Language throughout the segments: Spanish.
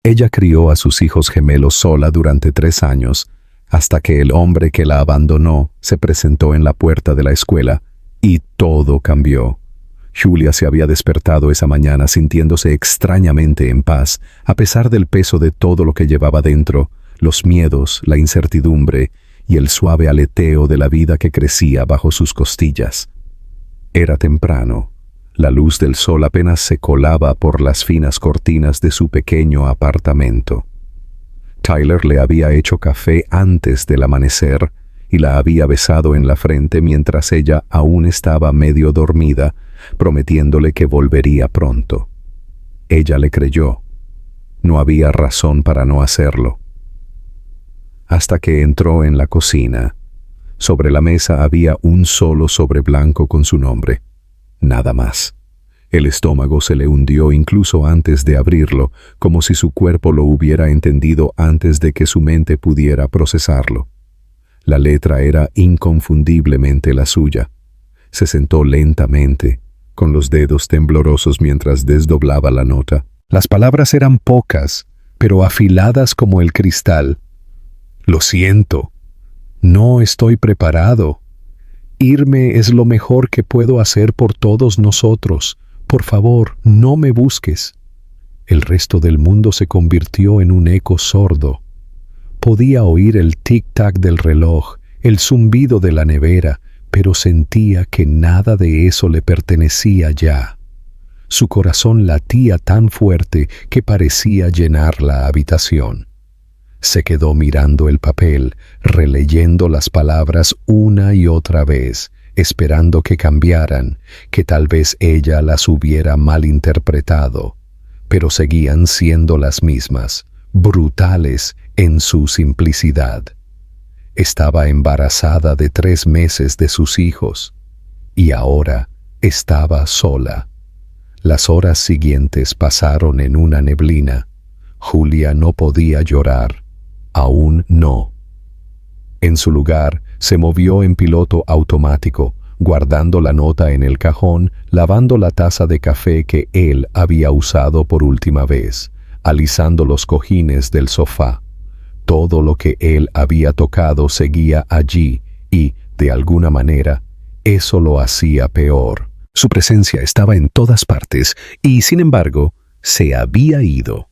Ella crió a sus hijos gemelos sola durante 3 años, hasta que el hombre que la abandonó se presentó en la puerta de la escuela, y todo cambió. Julia se había despertado esa mañana sintiéndose extrañamente en paz, a pesar del peso de todo lo que llevaba dentro, los miedos, la incertidumbre y el suave aleteo de la vida que crecía bajo sus costillas. Era temprano. La luz del sol apenas se colaba por las finas cortinas de su pequeño apartamento. Tyler le había hecho café antes del amanecer y la había besado en la frente mientras ella aún estaba medio dormida, prometiéndole que volvería pronto. Ella le creyó. No había razón para no hacerlo. Hasta que entró en la cocina. Sobre la mesa había un solo sobre blanco con su nombre. Nada más. El estómago se le hundió incluso antes de abrirlo, como si su cuerpo lo hubiera entendido antes de que su mente pudiera procesarlo. La letra era inconfundiblemente la suya. Se sentó lentamente, con los dedos temblorosos mientras desdoblaba la nota. Las palabras eran pocas, pero afiladas como el cristal. Lo siento. No estoy preparado. Irme es lo mejor que puedo hacer por todos nosotros. Por favor, no me busques. El resto del mundo se convirtió en un eco sordo. Podía oír el tic-tac del reloj, el zumbido de la nevera, pero sentía que nada de eso le pertenecía ya. Su corazón latía tan fuerte que parecía llenar la habitación. Se quedó mirando el papel, releyendo las palabras una y otra vez, esperando que cambiaran, que tal vez ella las hubiera malinterpretado, pero seguían siendo las mismas, brutales en su simplicidad. Estaba embarazada de 3 meses de sus hijos, y ahora estaba sola. Las horas siguientes pasaron en una neblina. Julia no podía llorar. Aún no. En su lugar, se movió en piloto automático, guardando la nota en el cajón, lavando la taza de café que él había usado por última vez, alisando los cojines del sofá. Todo lo que él había tocado seguía allí y, de alguna manera, eso lo hacía peor. Su presencia estaba en todas partes y, sin embargo, se había ido.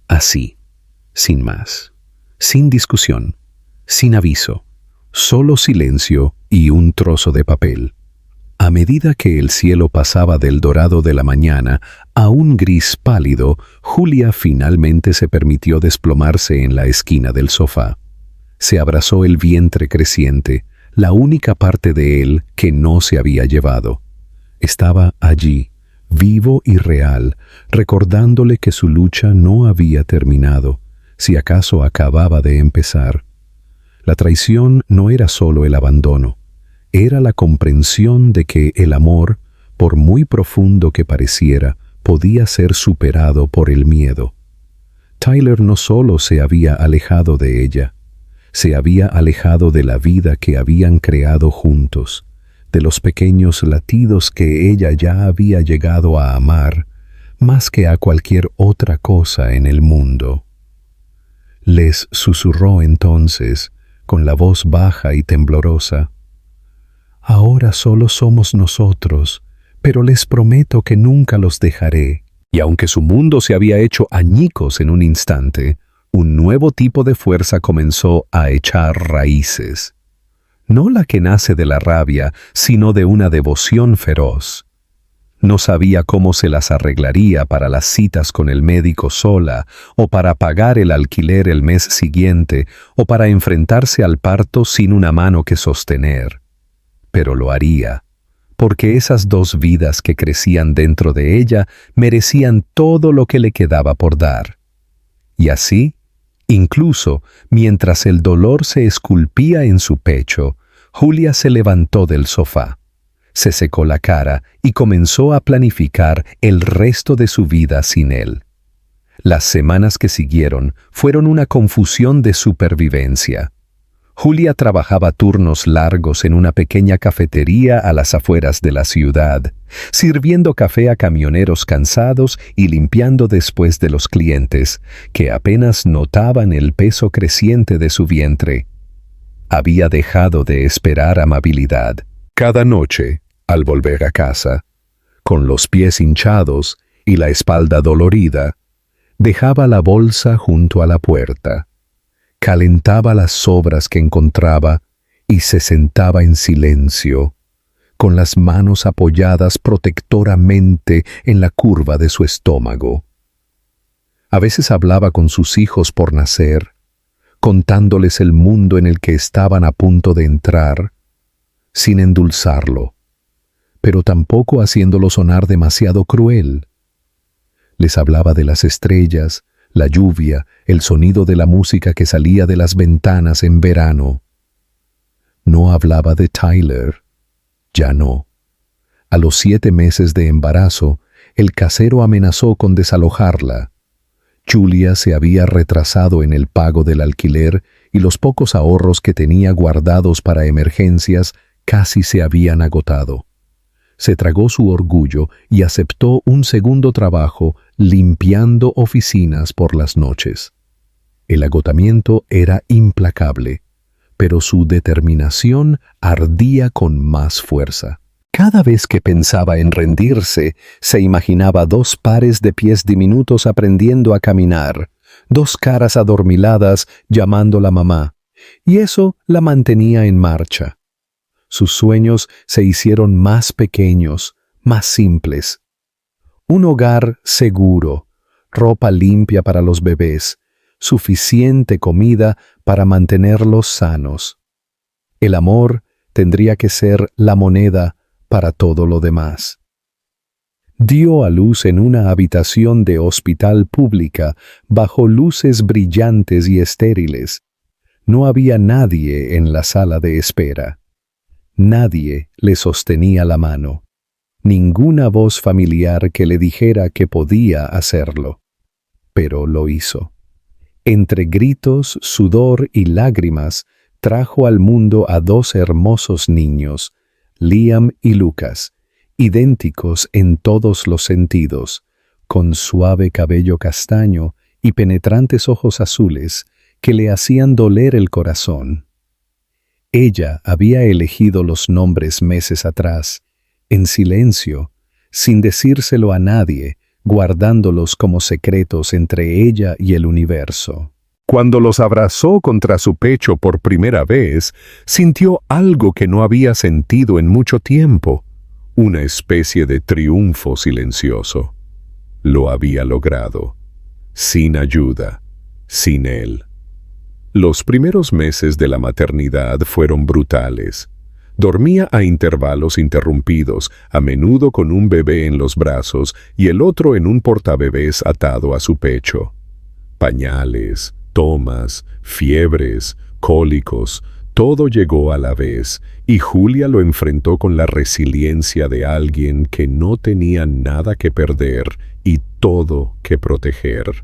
Así, sin más, sin discusión, sin aviso, solo silencio y un trozo de papel. A medida que el cielo pasaba del dorado de la mañana a un gris pálido, Julia finalmente se permitió desplomarse en la esquina del sofá. Se abrazó el vientre creciente, la única parte de él que no se había llevado. Estaba allí, vivo y real, recordándole que su lucha no había terminado, si acaso acababa de empezar. La traición no era solo el abandono, era la comprensión de que el amor, por muy profundo que pareciera, podía ser superado por el miedo. Tyler no solo se había alejado de ella, se había alejado de la vida que habían creado juntos, de los pequeños latidos que ella ya había llegado a amar, más que a cualquier otra cosa en el mundo. Les susurró entonces, con la voz baja y temblorosa: «Ahora solo somos nosotros, pero les prometo que nunca los dejaré». Y aunque su mundo se había hecho añicos en un instante, un nuevo tipo de fuerza comenzó a echar raíces. No la que nace de la rabia, sino de una devoción feroz. No sabía cómo se las arreglaría para las citas con el médico sola, o para pagar el alquiler el mes siguiente, o para enfrentarse al parto sin una mano que sostener. Pero lo haría, porque esas 2 vidas que crecían dentro de ella merecían todo lo que le quedaba por dar. Y así, incluso mientras el dolor se esculpía en su pecho, Julia se levantó del sofá. Se secó la cara y comenzó a planificar el resto de su vida sin él. Las semanas que siguieron fueron una confusión de supervivencia. Julia trabajaba turnos largos en una pequeña cafetería a las afueras de la ciudad, sirviendo café a camioneros cansados y limpiando después de los clientes, que apenas notaban el peso creciente de su vientre. Había dejado de esperar amabilidad. Cada noche, al volver a casa, con los pies hinchados y la espalda dolorida, dejaba la bolsa junto a la puerta. Calentaba las sobras que encontraba y se sentaba en silencio, con las manos apoyadas protectoramente en la curva de su estómago. A veces hablaba con sus hijos por nacer, contándoles el mundo en el que estaban a punto de entrar, sin endulzarlo, pero tampoco haciéndolo sonar demasiado cruel. Les hablaba de las estrellas, la lluvia, el sonido de la música que salía de las ventanas en verano. No hablaba de Tyler. Ya no. A los 7 meses de embarazo, el casero amenazó con desalojarla. Julia se había retrasado en el pago del alquiler y los pocos ahorros que tenía guardados para emergencias casi se habían agotado. Se tragó su orgullo y aceptó un segundo trabajo limpiando oficinas por las noches. El agotamiento era implacable, pero su determinación ardía con más fuerza. Cada vez que pensaba en rendirse, se imaginaba 2 pares de pies diminutos aprendiendo a caminar, 2 caras adormiladas llamándola mamá, y eso la mantenía en marcha. Sus sueños se hicieron más pequeños, más simples. Un hogar seguro, ropa limpia para los bebés, suficiente comida para mantenerlos sanos. El amor tendría que ser la moneda para todo lo demás. Dio a luz en una habitación de hospital pública bajo luces brillantes y estériles. No había nadie en la sala de espera. Nadie le sostenía la mano. Ninguna voz familiar que le dijera que podía hacerlo. Pero lo hizo. Entre gritos, sudor y lágrimas, trajo al mundo a 2 hermosos niños, Liam y Lucas, idénticos en todos los sentidos, con suave cabello castaño y penetrantes ojos azules que le hacían doler el corazón. Ella había elegido los nombres meses atrás, en silencio, sin decírselo a nadie, guardándolos como secretos entre ella y el universo. Cuando los abrazó contra su pecho por primera vez, sintió algo que no había sentido en mucho tiempo, una especie de triunfo silencioso. Lo había logrado, sin ayuda, sin él. Los primeros meses de la maternidad fueron brutales. Dormía a intervalos interrumpidos, a menudo con un bebé en los brazos y el otro en un portabebés atado a su pecho. Pañales, tomas, fiebres, cólicos, todo llegó a la vez, y Julia lo enfrentó con la resiliencia de alguien que no tenía nada que perder y todo que proteger.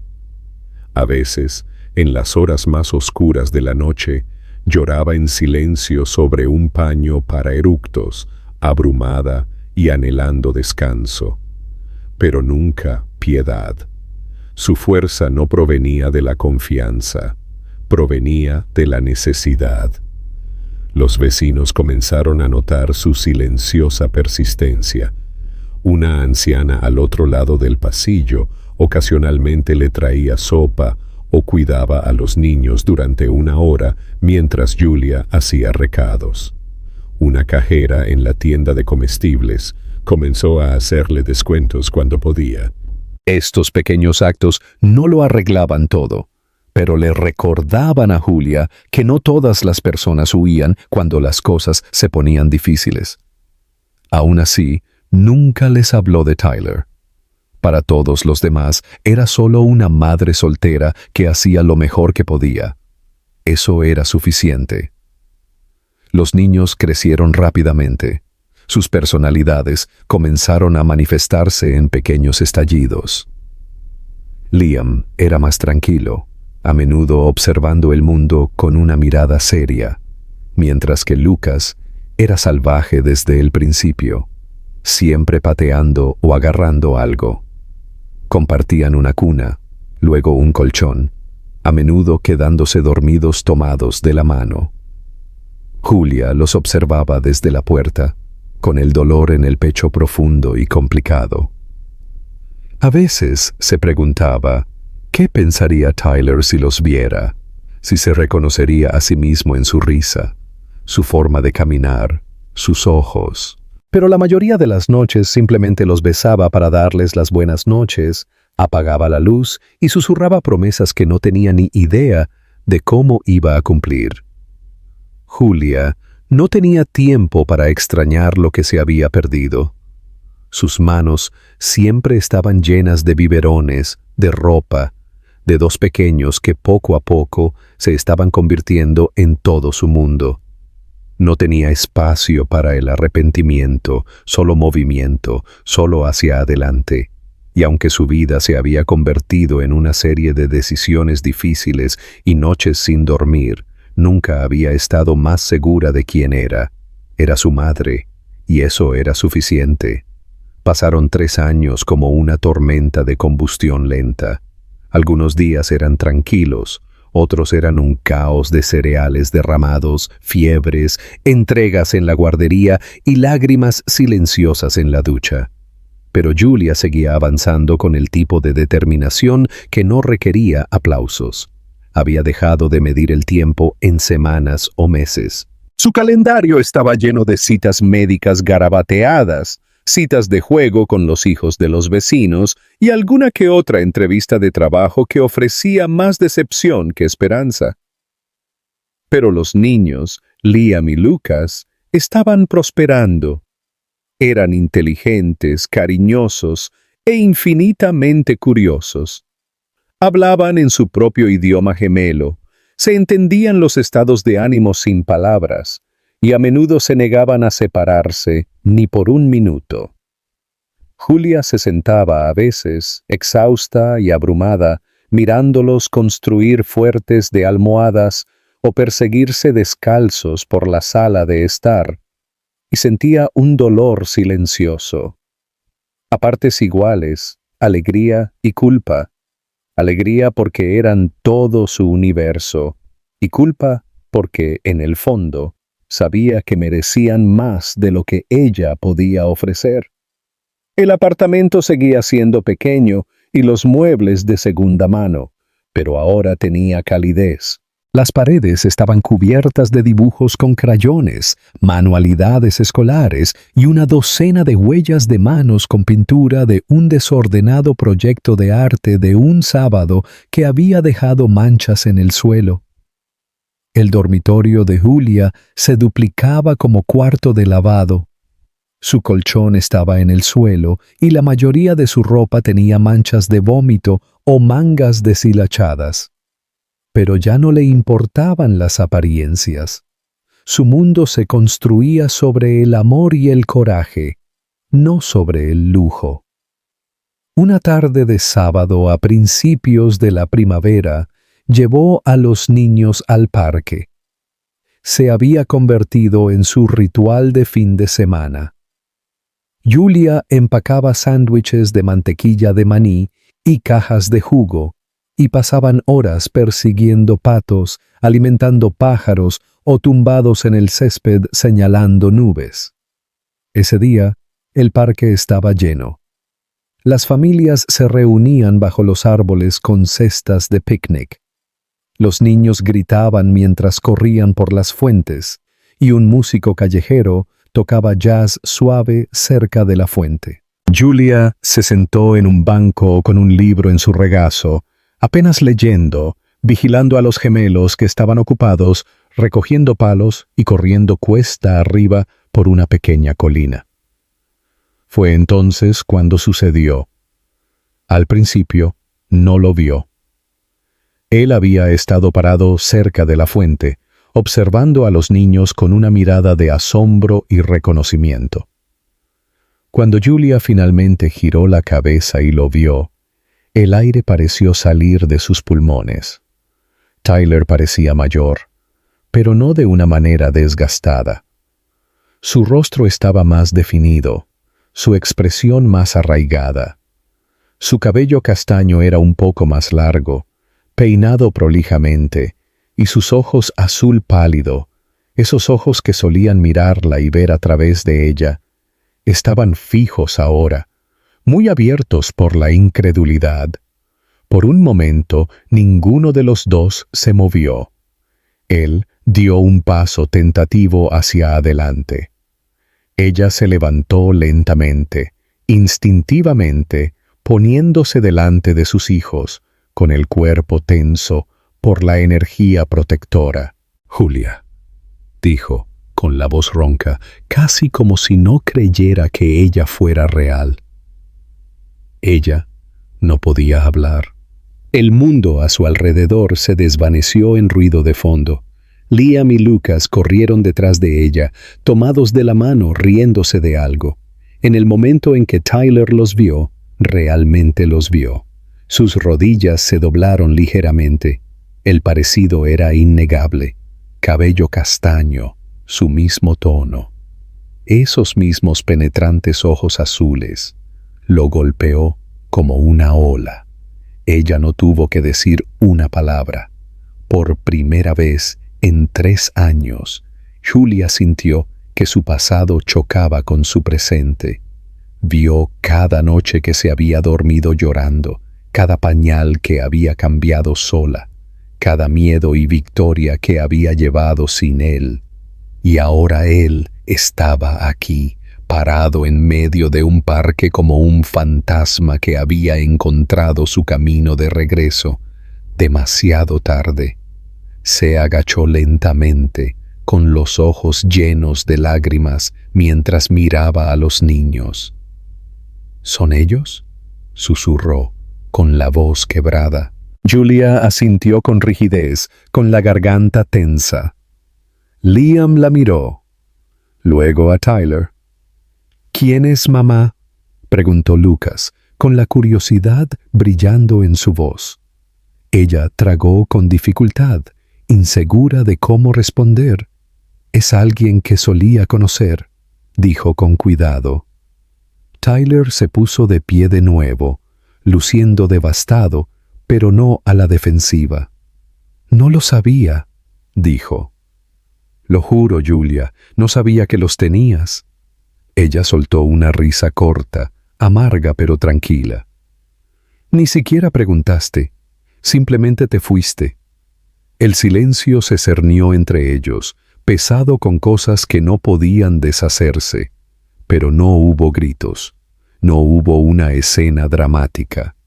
A veces, en las horas más oscuras de la noche, lloraba en silencio sobre un paño para eructos, abrumada y anhelando descanso. Pero nunca piedad. Su fuerza no provenía de la confianza, provenía de la necesidad. Los vecinos comenzaron a notar su silenciosa persistencia. Una anciana al otro lado del pasillo ocasionalmente le traía sopa o cuidaba a los niños durante 1 hora mientras Julia hacía recados. Una cajera en la tienda de comestibles comenzó a hacerle descuentos cuando podía. Estos pequeños actos no lo arreglaban todo, pero le recordaban a Julia que no todas las personas huían cuando las cosas se ponían difíciles. Aún así, nunca les habló de Tyler. Para todos los demás, era solo una madre soltera que hacía lo mejor que podía. Eso era suficiente. Los niños crecieron rápidamente. Sus personalidades comenzaron a manifestarse en pequeños estallidos. Liam era más tranquilo, a menudo observando el mundo con una mirada seria. mientras que Lucas era salvaje desde el principio, siempre pateando o agarrando algo. Compartían una cuna, luego un colchón, a menudo quedándose dormidos tomados de la mano. Julia los observaba desde la puerta, con el dolor en el pecho profundo y complicado. A veces se preguntaba, ¿qué pensaría Tyler si los viera? Si se reconocería a sí mismo en su risa, su forma de caminar, sus ojos. Pero la mayoría de las noches simplemente los besaba para darles las buenas noches, apagaba la luz y susurraba promesas que no tenía ni idea de cómo iba a cumplir. Julia no tenía tiempo para extrañar lo que se había perdido. Sus manos siempre estaban llenas de biberones, de ropa, de dos pequeños que poco a poco se estaban convirtiendo en todo su mundo. No tenía espacio para el arrepentimiento, solo movimiento, solo hacia adelante. Y aunque su vida se había convertido en una serie de decisiones difíciles y noches sin dormir, nunca había estado más segura de quién era. Era su madre, y eso era suficiente. Pasaron 3 años como una tormenta de combustión lenta. Algunos días eran tranquilos, otros eran un caos de cereales derramados, fiebres, entregas en la guardería y lágrimas silenciosas en la ducha. Pero Julia seguía avanzando con el tipo de determinación que no requería aplausos. Había dejado de medir el tiempo en semanas o meses. Su calendario estaba lleno de citas médicas garabateadas, citas de juego con los hijos de los vecinos y alguna que otra entrevista de trabajo que ofrecía más decepción que esperanza. Pero los niños, Liam y Lucas, estaban prosperando. Eran inteligentes, cariñosos e infinitamente curiosos. Hablaban en su propio idioma gemelo, se entendían los estados de ánimo sin palabras, y a menudo se negaban a separarse ni por un minuto. Julia se sentaba a veces, exhausta y abrumada, mirándolos construir fuertes de almohadas o perseguirse descalzos por la sala de estar, y sentía un dolor silencioso. A partes iguales, alegría y culpa. Alegría porque eran todo su universo, y culpa porque, en el fondo, sabía que merecían más de lo que ella podía ofrecer. El apartamento seguía siendo pequeño y los muebles de segunda mano, pero ahora tenía calidez. Las paredes estaban cubiertas de dibujos con crayones, manualidades escolares y una docena de huellas de manos con pintura de un desordenado proyecto de arte de un sábado que había dejado manchas en el suelo. El dormitorio de Julia se duplicaba como cuarto de lavado. Su colchón estaba en el suelo y la mayoría de su ropa tenía manchas de vómito o mangas deshilachadas. Pero ya no le importaban las apariencias. Su mundo se construía sobre el amor y el coraje, no sobre el lujo. Una tarde de sábado a principios de la primavera, llevó a los niños al parque. Se había convertido en su ritual de fin de semana. Julia empacaba sándwiches de mantequilla de maní y cajas de jugo, y pasaban horas persiguiendo patos, alimentando pájaros o tumbados en el césped señalando nubes. Ese día, el parque estaba lleno. Las familias se reunían bajo los árboles con cestas de picnic. Los niños gritaban mientras corrían por las fuentes, y un músico callejero tocaba jazz suave cerca de la fuente. Julia se sentó en un banco con un libro en su regazo, apenas leyendo, vigilando a los gemelos que estaban ocupados recogiendo palos y corriendo cuesta arriba por una pequeña colina. Fue entonces cuando sucedió. Al principio no lo vio. Él había estado parado cerca de la fuente, observando a los niños con una mirada de asombro y reconocimiento. Cuando Julia finalmente giró la cabeza y lo vio, el aire pareció salir de sus pulmones. Tyler parecía mayor, pero no de una manera desgastada. Su rostro estaba más definido, su expresión más arraigada. Su cabello castaño era un poco más largo, peinado prolijamente, y sus ojos azul pálido, esos ojos que solían mirarla y ver a través de ella, estaban fijos ahora, muy abiertos por la incredulidad. Por un momento, ninguno de los dos se movió. Él dio un paso tentativo hacia adelante. Ella se levantó lentamente, instintivamente, poniéndose delante de sus hijos, con el cuerpo tenso por la energía protectora. «Julia», dijo, con la voz ronca, casi como si no creyera que ella fuera real. Ella no podía hablar. El mundo a su alrededor se desvaneció en ruido de fondo. Liam y Lucas corrieron detrás de ella, tomados de la mano, riéndose de algo. En el momento en que Tyler los vio, realmente los vio. Sus rodillas se doblaron ligeramente. El parecido era innegable. Cabello castaño, su mismo tono. Esos mismos penetrantes ojos azules. Lo golpeó como una ola. Ella no tuvo que decir una palabra. Por primera vez en 3 años, Julia sintió que su pasado chocaba con su presente. Vio cada noche que se había dormido llorando, cada pañal que había cambiado sola, cada miedo y victoria que había llevado sin él. Y ahora él estaba aquí, parado en medio de un parque como un fantasma que había encontrado su camino de regreso, demasiado tarde. Se agachó lentamente, con los ojos llenos de lágrimas, mientras miraba a los niños. ¿Son ellos?, susurró, con la voz quebrada. Julia asintió con rigidez, con la garganta tensa. Liam la miró, luego a Tyler. «¿Quién es mamá?», preguntó Lucas, con la curiosidad brillando en su voz. Ella tragó con dificultad, insegura de cómo responder. «Es alguien que solía conocer», dijo con cuidado. Tyler se puso de pie de nuevo, luciendo devastado, pero no a la defensiva. «No lo sabía», dijo. «Lo juro, Julia, no sabía que los tenías». Ella soltó una risa corta, amarga pero tranquila. «Ni siquiera preguntaste, simplemente te fuiste». El silencio se cernió entre ellos, pesado con cosas que no podían deshacerse, pero no hubo gritos, no hubo una escena dramática.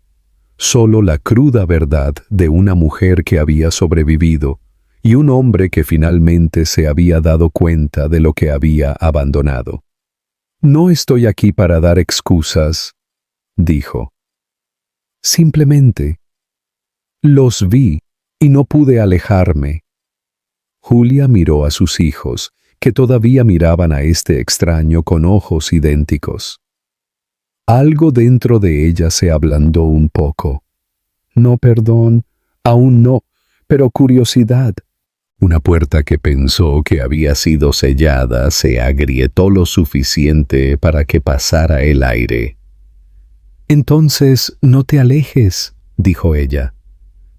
Solo la cruda verdad de una mujer que había sobrevivido y un hombre que finalmente se había dado cuenta de lo que había abandonado. «No estoy aquí para dar excusas», dijo. «Simplemente los vi y no pude alejarme». Julia miró a sus hijos, que todavía miraban a este extraño con ojos idénticos. Algo dentro de ella se ablandó un poco. «No, perdón, aún no, pero curiosidad». Una puerta que pensó que había sido sellada se agrietó lo suficiente para que pasara el aire. «Entonces no te alejes», dijo ella.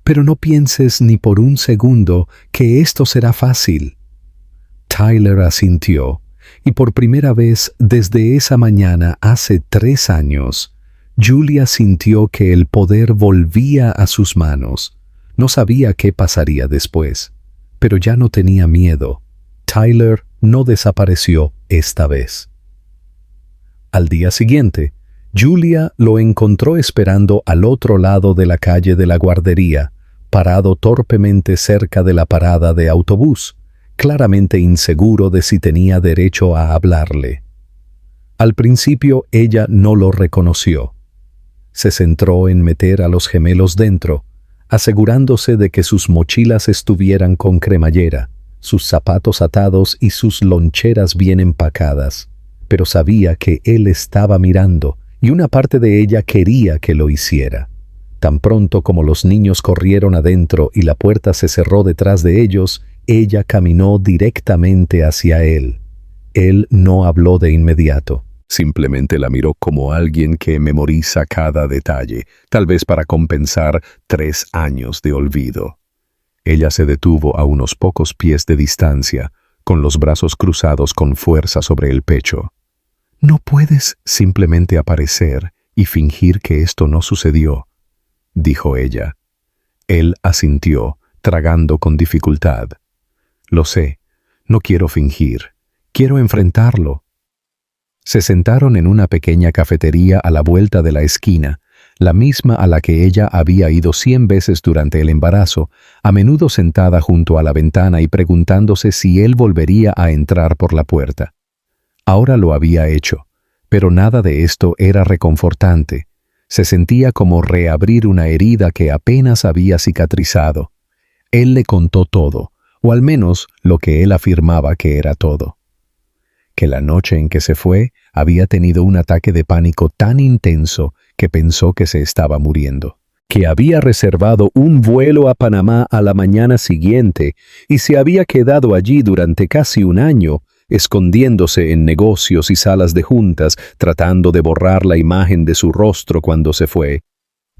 «Pero no pienses ni por un segundo que esto será fácil». Tyler asintió, y por primera vez desde esa mañana hace 3 años, Julia sintió que el poder volvía a sus manos. No sabía qué pasaría después, pero ya no tenía miedo. Tyler no desapareció esta vez. Al día siguiente, Julia lo encontró esperando al otro lado de la calle de la guardería, parado torpemente cerca de la parada de autobús, claramente inseguro de si tenía derecho a hablarle. Al principio ella no lo reconoció. Se centró en meter a los gemelos dentro, asegurándose de que sus mochilas estuvieran con cremallera, sus zapatos atados y sus loncheras bien empacadas, pero sabía que él estaba mirando y una parte de ella quería que lo hiciera. Tan pronto como los niños corrieron adentro y la puerta se cerró detrás de ellos, ella caminó directamente hacia él. Él no habló de inmediato. Simplemente la miró como alguien que memoriza cada detalle, tal vez para compensar 3 años de olvido. Ella se detuvo a unos pocos pies de distancia, con los brazos cruzados con fuerza sobre el pecho. «No puedes simplemente aparecer y fingir que esto no sucedió», dijo ella. Él asintió, tragando con dificultad. «Lo sé, no quiero fingir, quiero enfrentarlo». Se sentaron en una pequeña cafetería a la vuelta de la esquina, la misma a la que ella había ido 100 veces durante el embarazo, a menudo sentada junto a la ventana y preguntándose si él volvería a entrar por la puerta. Ahora lo había hecho, pero nada de esto era reconfortante. Se sentía como reabrir una herida que apenas había cicatrizado. Él le contó todo, o al menos lo que él afirmaba que era todo. Que la noche en que se fue había tenido un ataque de pánico tan intenso que pensó que se estaba muriendo. Que había reservado un vuelo a Panamá a la mañana siguiente y se había quedado allí durante casi un año, escondiéndose en negocios y salas de juntas, tratando de borrar la imagen de su rostro cuando se fue.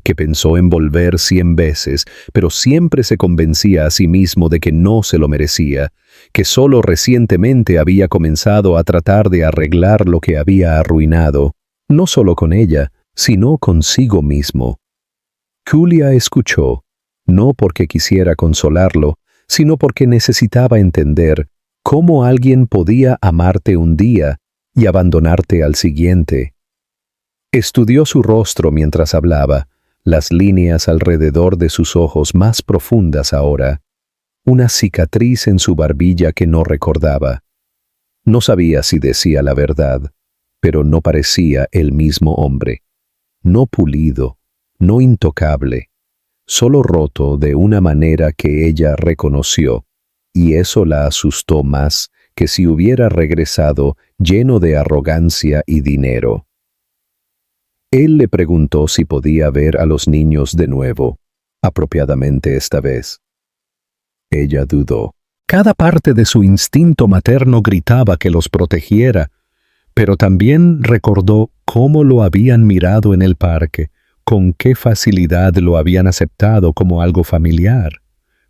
Que pensó en volver 100 veces, pero siempre se convencía a sí mismo de que no se lo merecía, que solo recientemente había comenzado a tratar de arreglar lo que había arruinado, no solo con ella, sino consigo mismo. Julia escuchó, no porque quisiera consolarlo, sino porque necesitaba entender cómo alguien podía amarte un día y abandonarte al siguiente. Estudió su rostro mientras hablaba, las líneas alrededor de sus ojos más profundas ahora, una cicatriz en su barbilla que no recordaba. No sabía si decía la verdad, pero no parecía el mismo hombre. No pulido, no intocable, solo roto de una manera que ella reconoció, y eso la asustó más que si hubiera regresado lleno de arrogancia y dinero. Él le preguntó si podía ver a los niños de nuevo, apropiadamente esta vez. Ella dudó. Cada parte de su instinto materno gritaba que los protegiera, pero también recordó cómo lo habían mirado en el parque, con qué facilidad lo habían aceptado como algo familiar.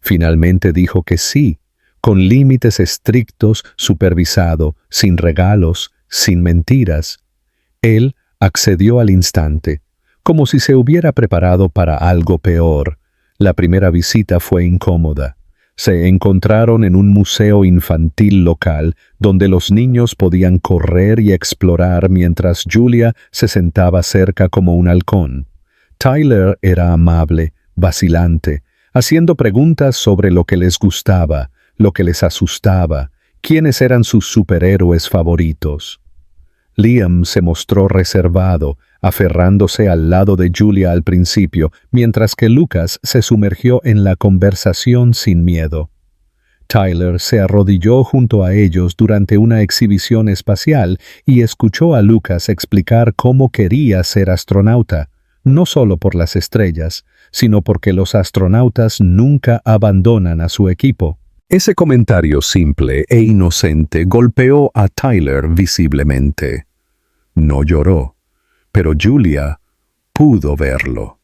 Finalmente dijo que sí, con límites estrictos, supervisado, sin regalos, sin mentiras. Él accedió al instante, como si se hubiera preparado para algo peor. La primera visita fue incómoda. Se encontraron en un museo infantil local, donde los niños podían correr y explorar mientras Julia se sentaba cerca como un halcón. Tyler era amable, vacilante, haciendo preguntas sobre lo que les gustaba, lo que les asustaba, quiénes eran sus superhéroes favoritos. Liam se mostró reservado, aferrándose al lado de Julia al principio, mientras que Lucas se sumergió en la conversación sin miedo. Tyler se arrodilló junto a ellos durante una exhibición espacial y escuchó a Lucas explicar cómo quería ser astronauta, no solo por las estrellas, sino porque los astronautas nunca abandonan a su equipo. Ese comentario simple e inocente golpeó a Tyler visiblemente. No lloró, pero Julia pudo verlo.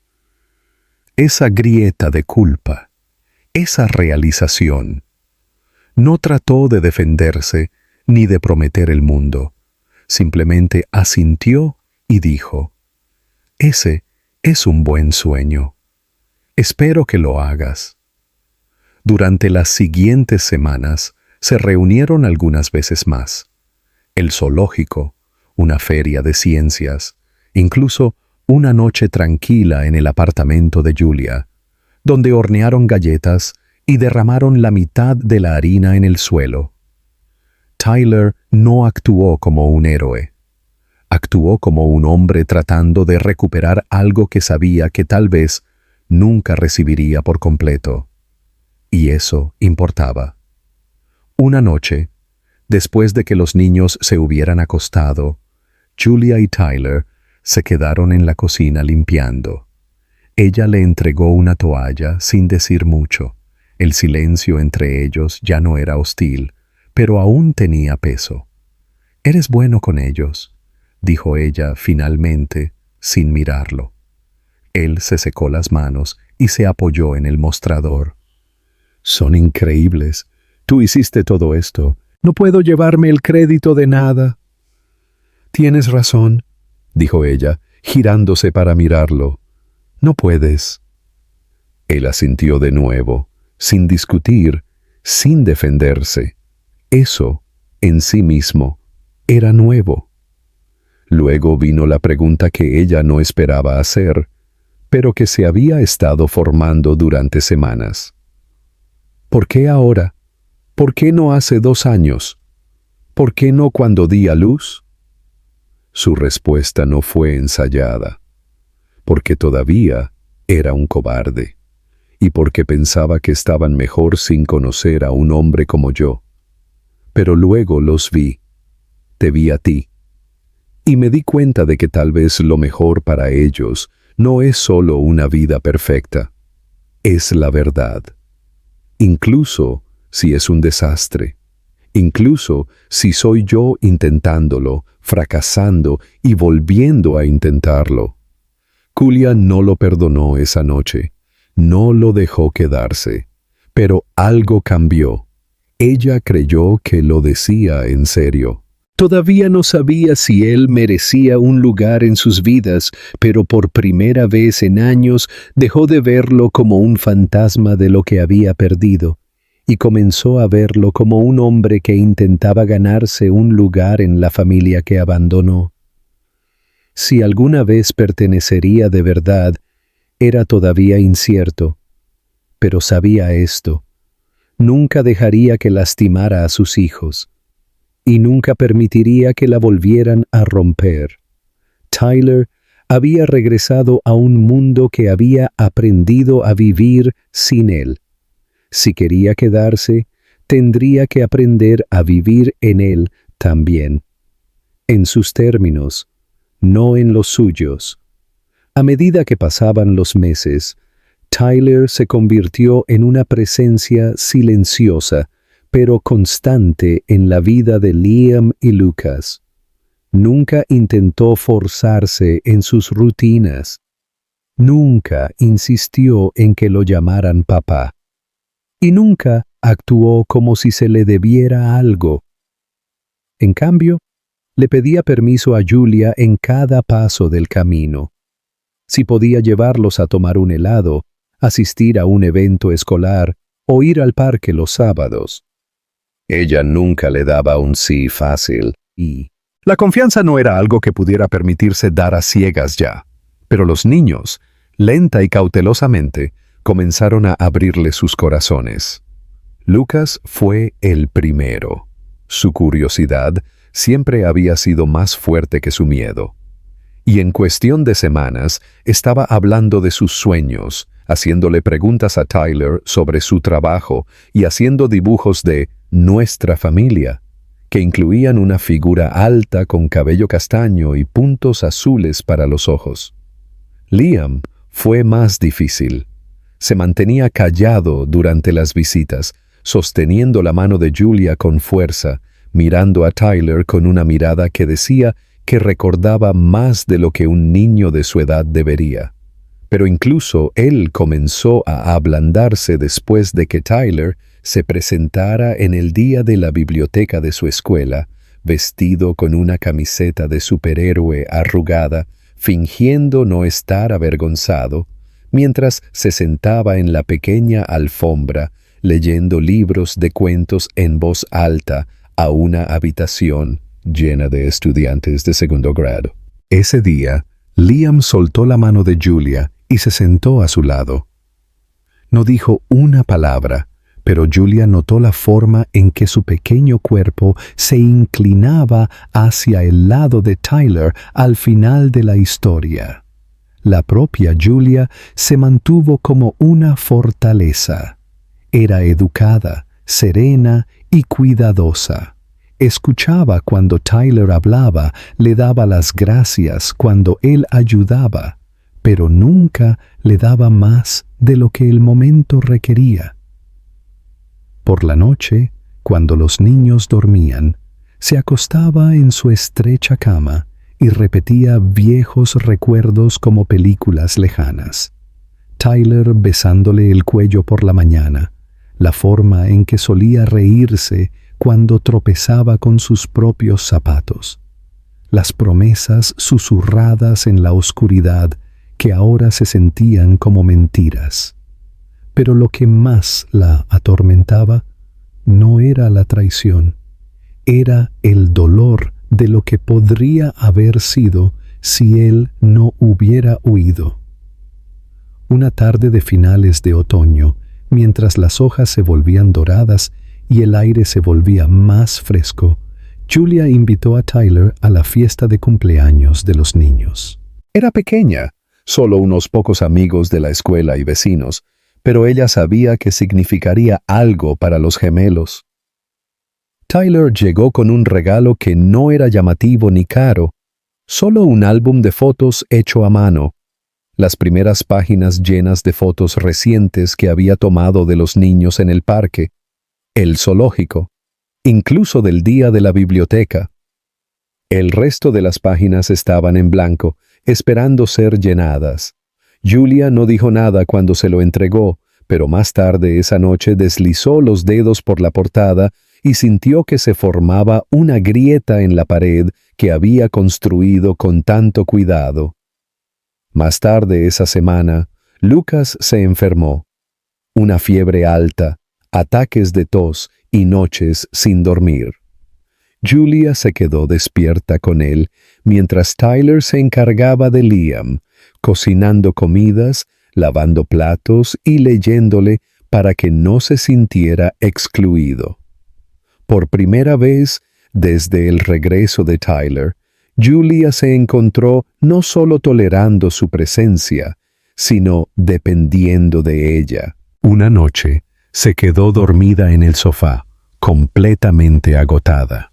Esa grieta de culpa, esa realización. No trató de defenderse ni de prometer el mundo. Simplemente asintió y dijo: «Ese es un buen sueño. Espero que lo hagas». Durante las siguientes semanas se reunieron algunas veces más. El zoológico, una feria de ciencias, incluso una noche tranquila en el apartamento de Julia, donde hornearon galletas y derramaron la mitad de la harina en el suelo. Tyler no actuó como un héroe. Actuó como un hombre tratando de recuperar algo que sabía que tal vez nunca recibiría por completo. Y eso importaba. Una noche, después de que los niños se hubieran acostado, Julia y Tyler se quedaron en la cocina limpiando. Ella le entregó una toalla sin decir mucho, El silencio entre ellos ya no era hostil, pero aún tenía peso. «Eres bueno con ellos», dijo ella finalmente, sin mirarlo. Él se secó las manos y se apoyó en el mostrador. «Son increíbles. Tú hiciste todo esto. No puedo llevarme el crédito de nada». «Tienes razón», dijo ella, girándose para mirarlo. «No puedes». Él asintió de nuevo, sin discutir, sin defenderse. Eso, en sí mismo, era nuevo. Luego vino la pregunta que ella no esperaba hacer, pero que se había estado formando durante semanas. ¿Por qué ahora? ¿Por qué no hace 2 años? ¿Por qué no cuando di a luz? Su respuesta no fue ensayada, porque todavía era un cobarde, y porque pensaba que estaban mejor sin conocer a un hombre como yo. Pero luego los vi, te vi a ti, y me di cuenta de que tal vez lo mejor para ellos no es solo una vida perfecta, es la verdad. Incluso si es un desastre, incluso si soy yo intentándolo, fracasando y volviendo a intentarlo. Julia no lo perdonó esa noche, no lo dejó quedarse, pero algo cambió. Ella creyó que lo decía en serio. Todavía no sabía si él merecía un lugar en sus vidas, pero por primera vez en años dejó de verlo como un fantasma de lo que había perdido, y comenzó a verlo como un hombre que intentaba ganarse un lugar en la familia que abandonó. Si alguna vez pertenecería de verdad, era todavía incierto, pero sabía esto: nunca dejaría que lastimara a sus hijos, y nunca permitiría que la volvieran a romper. Tyler había regresado a un mundo que había aprendido a vivir sin él. Si quería quedarse, tendría que aprender a vivir en él también. En sus términos, no en los suyos. A medida que pasaban los meses, Tyler se convirtió en una presencia silenciosa, pero constante en la vida de Liam y Lucas. Nunca intentó forzarse en sus rutinas. Nunca insistió en que lo llamaran papá. Y nunca actuó como si se le debiera algo. En cambio, le pedía permiso a Julia en cada paso del camino. Si podía llevarlos a tomar un helado, asistir a un evento escolar o ir al parque los sábados. Ella nunca le daba un sí fácil, y la confianza no era algo que pudiera permitirse dar a ciegas ya. Pero los niños, lenta y cautelosamente, comenzaron a abrirle sus corazones. Lucas fue el primero. Su curiosidad siempre había sido más fuerte que su miedo. Y en cuestión de semanas estaba hablando de sus sueños, haciéndole preguntas a Tyler sobre su trabajo y haciendo dibujos de nuestra familia, que incluían una figura alta con cabello castaño y puntos azules para los ojos. Liam fue más difícil. Se mantenía callado durante las visitas, sosteniendo la mano de Julia con fuerza, mirando a Tyler con una mirada que decía que recordaba más de lo que un niño de su edad debería. Pero incluso él comenzó a ablandarse después de que Tyler se presentara en el día de la biblioteca de su escuela, vestido con una camiseta de superhéroe arrugada, fingiendo no estar avergonzado, mientras se sentaba en la pequeña alfombra, leyendo libros de cuentos en voz alta a una habitación llena de estudiantes de segundo grado. Ese día, Liam soltó la mano de Julia y se sentó a su lado. No dijo una palabra, pero Julia notó la forma en que su pequeño cuerpo se inclinaba hacia el lado de Tyler al final de la historia. La propia Julia se mantuvo como una fortaleza. Era educada, serena y cuidadosa. Escuchaba cuando Tyler hablaba, le daba las gracias cuando él ayudaba, pero nunca le daba más de lo que el momento requería. Por la noche, cuando los niños dormían, se acostaba en su estrecha cama y repetía viejos recuerdos como películas lejanas. Tyler besándole el cuello por la mañana, la forma en que solía reírse cuando tropezaba con sus propios zapatos, las promesas susurradas en la oscuridad que ahora se sentían como mentiras. Pero lo que más la atormentaba no era la traición, era el dolor de lo que podría haber sido si él no hubiera huido. Una tarde de finales de otoño, mientras las hojas se volvían doradas y el aire se volvía más fresco, Julia invitó a Tyler a la fiesta de cumpleaños de los niños. Era pequeña, solo unos pocos amigos de la escuela y vecinos, pero ella sabía que significaría algo para los gemelos. Tyler llegó con un regalo que no era llamativo ni caro, solo un álbum de fotos hecho a mano, las primeras páginas llenas de fotos recientes que había tomado de los niños en el parque, el zoológico, incluso del día de la biblioteca. El resto de las páginas estaban en blanco, esperando ser llenadas. Julia no dijo nada cuando se lo entregó, pero más tarde esa noche deslizó los dedos por la portada y sintió que se formaba una grieta en la pared que había construido con tanto cuidado. Más tarde esa semana, Lucas se enfermó. Una fiebre alta, ataques de tos y noches sin dormir. Julia se quedó despierta con él mientras Tyler se encargaba de Liam, cocinando comidas, lavando platos y leyéndole para que no se sintiera excluido. Por primera vez desde el regreso de Tyler, Julia se encontró no solo tolerando su presencia, sino dependiendo de ella. Una noche, se quedó dormida en el sofá, completamente agotada.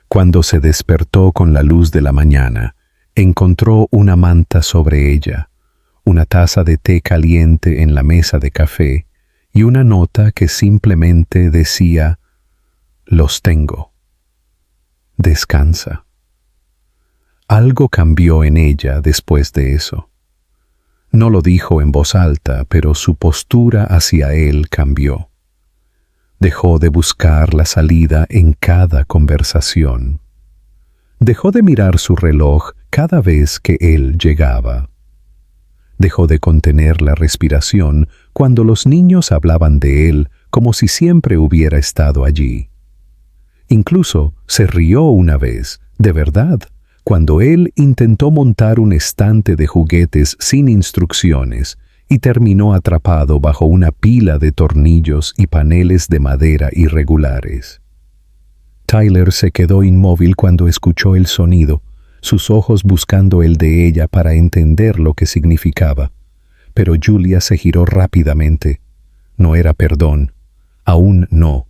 Cuando se despertó con la luz de la mañana, encontró una manta sobre ella, una taza de té caliente en la mesa de café y una nota que simplemente decía: «Los tengo. Descansa». Algo cambió en ella después de eso. No lo dijo en voz alta, pero su postura hacia él cambió. Dejó de buscar la salida en cada conversación. Dejó de mirar su reloj cada vez que él llegaba. Dejó de contener la respiración cuando los niños hablaban de él como si siempre hubiera estado allí. Incluso se rió una vez, de verdad, cuando él intentó montar un estante de juguetes sin instrucciones y terminó atrapado bajo una pila de tornillos y paneles de madera irregulares. Tyler se quedó inmóvil cuando escuchó el sonido, sus ojos buscando el de ella para entender lo que significaba. Pero Julia se giró rápidamente. No era perdón, aún no,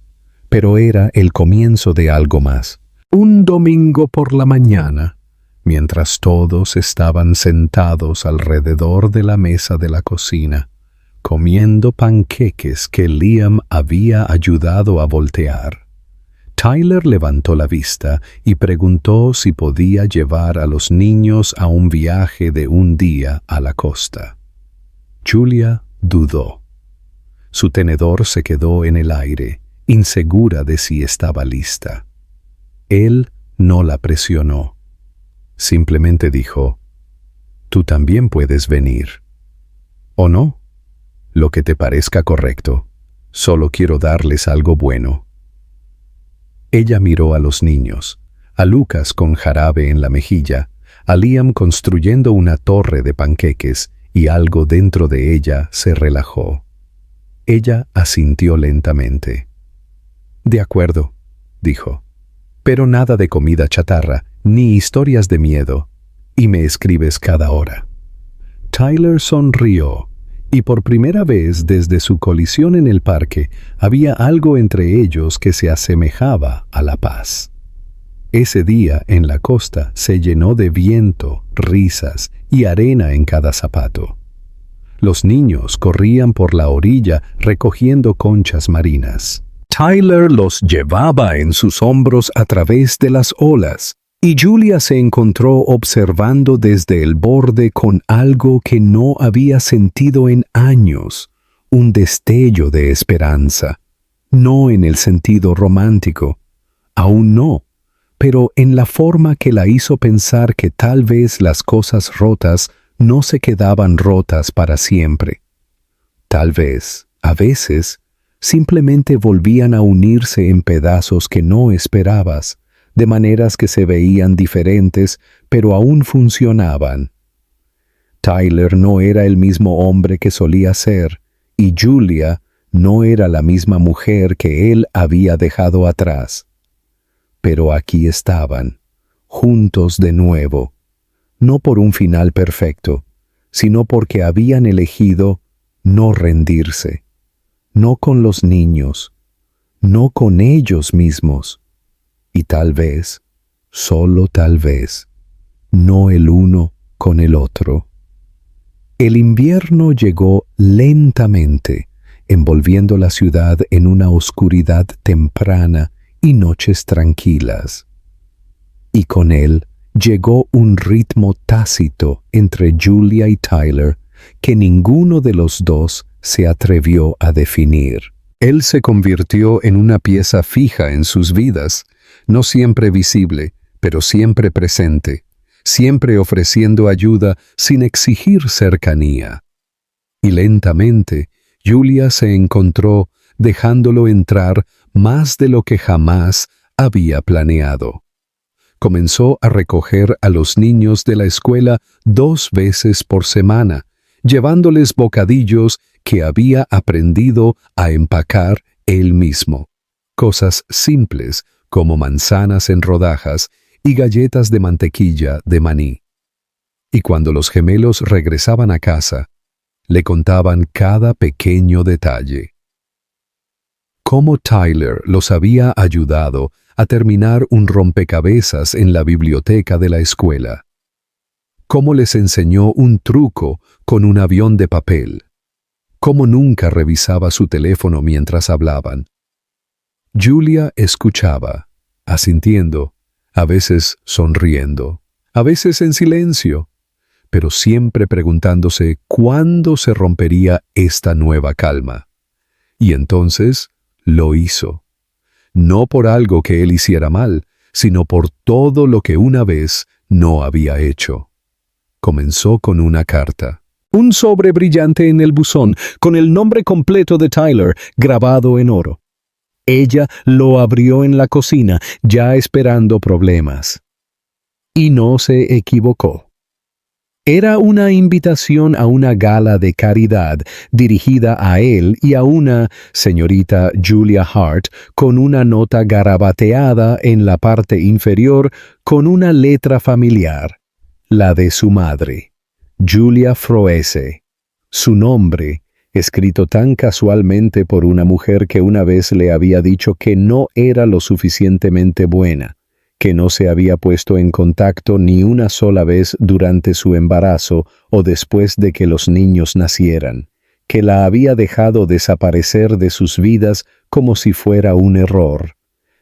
pero era el comienzo de algo más. Un domingo por la mañana, mientras todos estaban sentados alrededor de la mesa de la cocina, comiendo panqueques que Liam había ayudado a voltear, Tyler levantó la vista y preguntó si podía llevar a los niños a un viaje de un día a la costa. Julia dudó. Su tenedor se quedó en el aire, insegura de si estaba lista. Él no la presionó. Simplemente dijo: «Tú también puedes venir». «¿O no? Lo que te parezca correcto. Solo quiero darles algo bueno». Ella miró a los niños, a Lucas con jarabe en la mejilla, a Liam construyendo una torre de panqueques, y algo dentro de ella se relajó. Ella asintió lentamente. «De acuerdo», dijo. «Pero nada de comida chatarra, ni historias de miedo, y me escribes cada hora». Tyler sonrió, y por primera vez desde su colisión en el parque había algo entre ellos que se asemejaba a la paz. Ese día en la costa se llenó de viento, risas y arena en cada zapato. Los niños corrían por la orilla recogiendo conchas marinas. Tyler los llevaba en sus hombros a través de las olas, y Julia se encontró observando desde el borde con algo que no había sentido en años, un destello de esperanza. No en el sentido romántico, aún no, pero en la forma que la hizo pensar que tal vez las cosas rotas no se quedaban rotas para siempre. Tal vez, a veces, simplemente volvían a unirse en pedazos que no esperabas, de maneras que se veían diferentes, pero aún funcionaban. Tyler no era el mismo hombre que solía ser, y Julia no era la misma mujer que él había dejado atrás. Pero aquí estaban, juntos de nuevo, no por un final perfecto, sino porque habían elegido no rendirse, no con los niños, no con ellos mismos, y tal vez, solo tal vez, no el uno con el otro. El invierno llegó lentamente, envolviendo la ciudad en una oscuridad temprana y noches tranquilas. Y con él llegó un ritmo tácito entre Julia y Tyler que ninguno de los dos se atrevió a definir. Él se convirtió en una pieza fija en sus vidas, no siempre visible, pero siempre presente, siempre ofreciendo ayuda sin exigir cercanía. Y lentamente, Julia se encontró dejándolo entrar más de lo que jamás había planeado. Comenzó a recoger a los niños de la escuela 2 veces por semana, llevándoles bocadillos que había aprendido a empacar él mismo. Cosas simples como manzanas en rodajas y galletas de mantequilla de maní. Y cuando los gemelos regresaban a casa, le contaban cada pequeño detalle. Cómo Tyler los había ayudado a terminar un rompecabezas en la biblioteca de la escuela. Cómo les enseñó un truco con un avión de papel. Cómo nunca revisaba su teléfono mientras hablaban. Julia escuchaba, asintiendo, a veces sonriendo, a veces en silencio, pero siempre preguntándose cuándo se rompería esta nueva calma. Y entonces lo hizo. No por algo que él hiciera mal, sino por todo lo que una vez no había hecho. Comenzó con una carta. Un sobre brillante en el buzón, con el nombre completo de Tyler grabado en oro. Ella lo abrió en la cocina, ya esperando problemas. Y no se equivocó. Era una invitación a una gala de caridad dirigida a él y a una señorita Julia Hart con una nota garabateada en la parte inferior con una letra familiar, la de su madre, Julia Froese. Su nombre, escrito tan casualmente por una mujer que una vez le había dicho que no era lo suficientemente buena, que no se había puesto en contacto ni una sola vez durante su embarazo o después de que los niños nacieran, que la había dejado desaparecer de sus vidas como si fuera un error.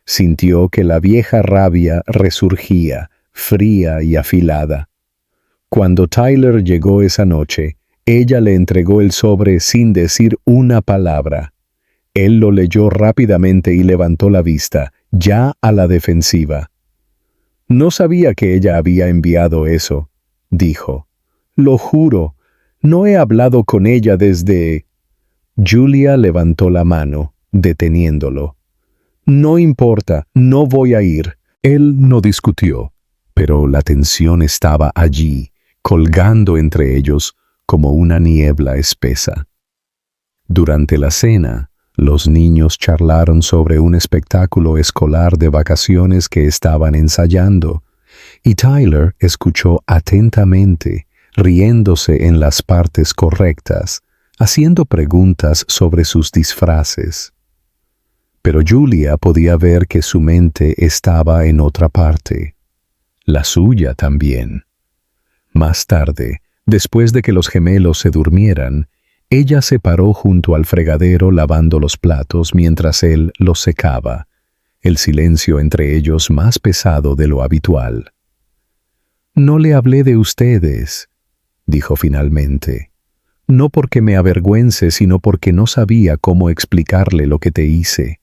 Sintió que la vieja rabia resurgía, fría y afilada. Cuando Tyler llegó esa noche, ella le entregó el sobre sin decir una palabra. Él lo leyó rápidamente y levantó la vista, ya a la defensiva. No sabía que ella había enviado eso, dijo. Lo juro, no he hablado con ella desde... Julia levantó la mano, deteniéndolo. No importa, no voy a ir. Él no discutió, pero la tensión estaba allí, colgando entre ellos como una niebla espesa. Durante la cena, los niños charlaron sobre un espectáculo escolar de vacaciones que estaban ensayando, y Tyler escuchó atentamente, riéndose en las partes correctas, haciendo preguntas sobre sus disfraces. Pero Julia podía ver que su mente estaba en otra parte, la suya también. Más tarde, después de que los gemelos se durmieran, Ella se paró junto al fregadero lavando los platos mientras él los secaba, el silencio entre ellos más pesado de lo habitual. «No le hablé de ustedes», dijo finalmente. «No porque me avergüence, sino porque no sabía cómo explicarle lo que te hice.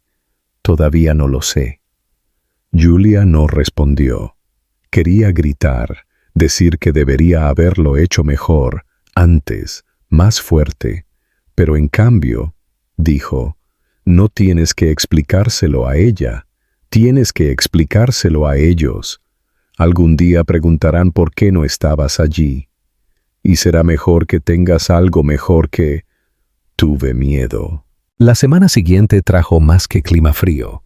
Todavía no lo sé». Julia no respondió. Quería gritar, decir que debería haberlo hecho mejor, antes, más fuerte, pero en cambio, dijo, «No tienes que explicárselo a ella, tienes que explicárselo a ellos. Algún día preguntarán por qué no estabas allí. Y será mejor que tengas algo mejor que... Tuve miedo». La semana siguiente trajo más que clima frío.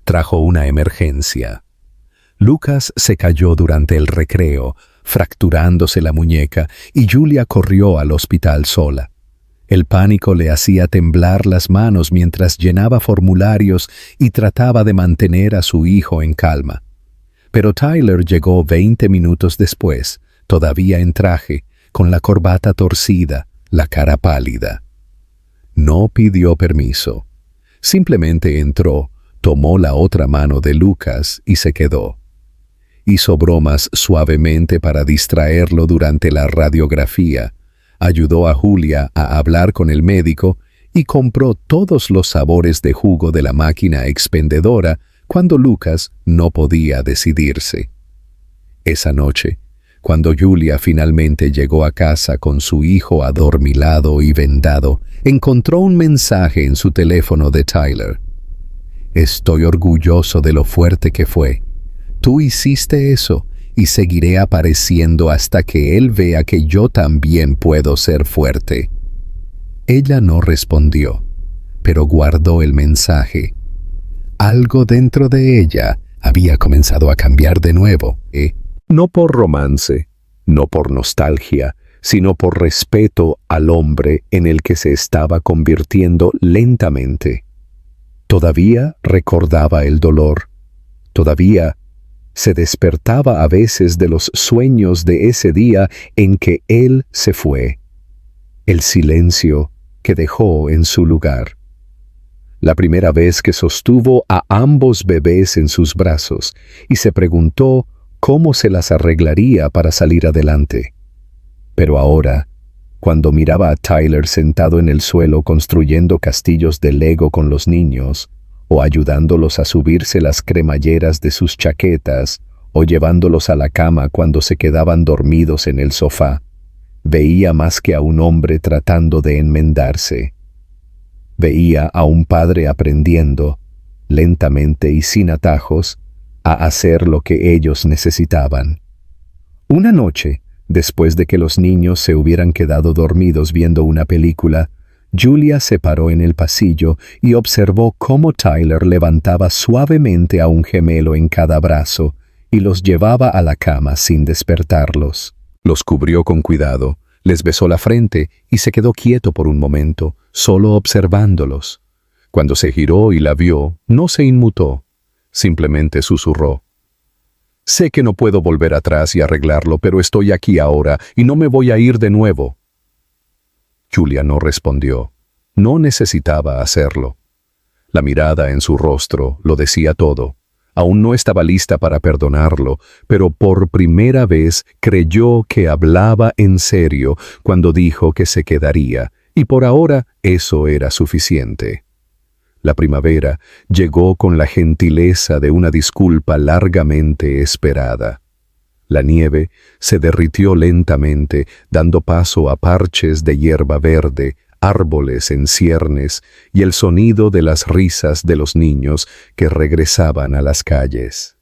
Trajo una emergencia. Lucas se cayó durante el recreo, fracturándose la muñeca, y Julia corrió al hospital sola. El pánico le hacía temblar las manos mientras llenaba formularios y trataba de mantener a su hijo en calma. Pero Tyler llegó 20 minutos después, todavía en traje, con la corbata torcida, la cara pálida. No pidió permiso. Simplemente entró, tomó la otra mano de Lucas y se quedó. Hizo bromas suavemente para distraerlo durante la radiografía, ayudó a Julia a hablar con el médico y compró todos los sabores de jugo de la máquina expendedora cuando Lucas no podía decidirse. Esa noche, cuando Julia finalmente llegó a casa con su hijo adormilado y vendado, encontró un mensaje en su teléfono de Tyler. «Estoy orgulloso de lo fuerte que fue. Tú hiciste eso y seguiré apareciendo hasta que él vea que yo también puedo ser fuerte». Ella no respondió, pero guardó el mensaje. Algo dentro de ella había comenzado a cambiar de nuevo, no por romance, no por nostalgia, sino por respeto al hombre en el que se estaba convirtiendo lentamente. Todavía recordaba el dolor, todavía se despertaba a veces de los sueños de ese día en que él se fue, el silencio que dejó en su lugar. La primera vez que sostuvo a ambos bebés en sus brazos y se preguntó cómo se las arreglaría para salir adelante. Pero ahora, cuando miraba a Tyler sentado en el suelo construyendo castillos de Lego con los niños, o ayudándolos a subirse las cremalleras de sus chaquetas, o llevándolos a la cama cuando se quedaban dormidos en el sofá, veía más que a un hombre tratando de enmendarse. Veía a un padre aprendiendo, lentamente y sin atajos, a hacer lo que ellos necesitaban. Una noche, después de que los niños se hubieran quedado dormidos viendo una película, Julia se paró en el pasillo y observó cómo Tyler levantaba suavemente a un gemelo en cada brazo y los llevaba a la cama sin despertarlos. Los cubrió con cuidado, les besó la frente y se quedó quieto por un momento, solo observándolos. Cuando se giró y la vio, no se inmutó, simplemente susurró. «Sé que no puedo volver atrás y arreglarlo, pero estoy aquí ahora y no me voy a ir de nuevo». Julia no respondió. No necesitaba hacerlo. La mirada en su rostro lo decía todo. Aún no estaba lista para perdonarlo, pero por primera vez creyó que hablaba en serio cuando dijo que se quedaría, y por ahora eso era suficiente. La primavera llegó con la gentileza de una disculpa largamente esperada. La nieve se derritió lentamente, dando paso a parches de hierba verde, árboles en ciernes y el sonido de las risas de los niños que regresaban a las calles.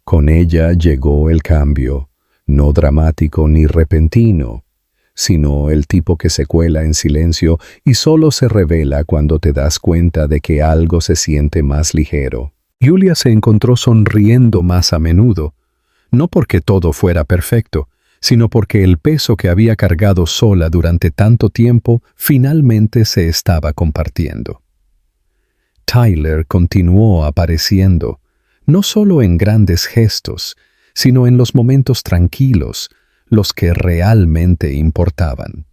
Con ella llegó el cambio, no dramático ni repentino, sino el tipo que se cuela en silencio y solo se revela cuando te das cuenta de que algo se siente más ligero. Julia se encontró sonriendo más a menudo, no porque todo fuera perfecto, sino porque el peso que había cargado sola durante tanto tiempo finalmente se estaba compartiendo. Tyler continuó apareciendo, no solo en grandes gestos, sino en los momentos tranquilos, los que realmente importaban.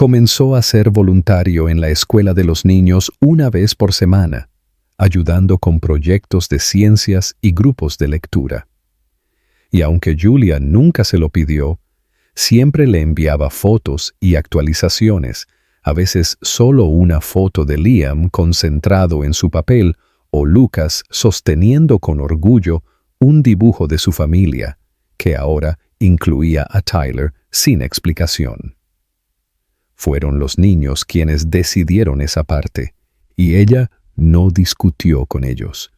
Comenzó a ser voluntario en la escuela de los niños una vez por semana, ayudando con proyectos de ciencias y grupos de lectura. Y aunque Julia nunca se lo pidió, siempre le enviaba fotos y actualizaciones, a veces solo una foto de Liam concentrado en su papel o Lucas sosteniendo con orgullo un dibujo de su familia, que ahora incluía a Tyler sin explicación. Fueron los niños quienes decidieron esa parte, y ella no discutió con ellos.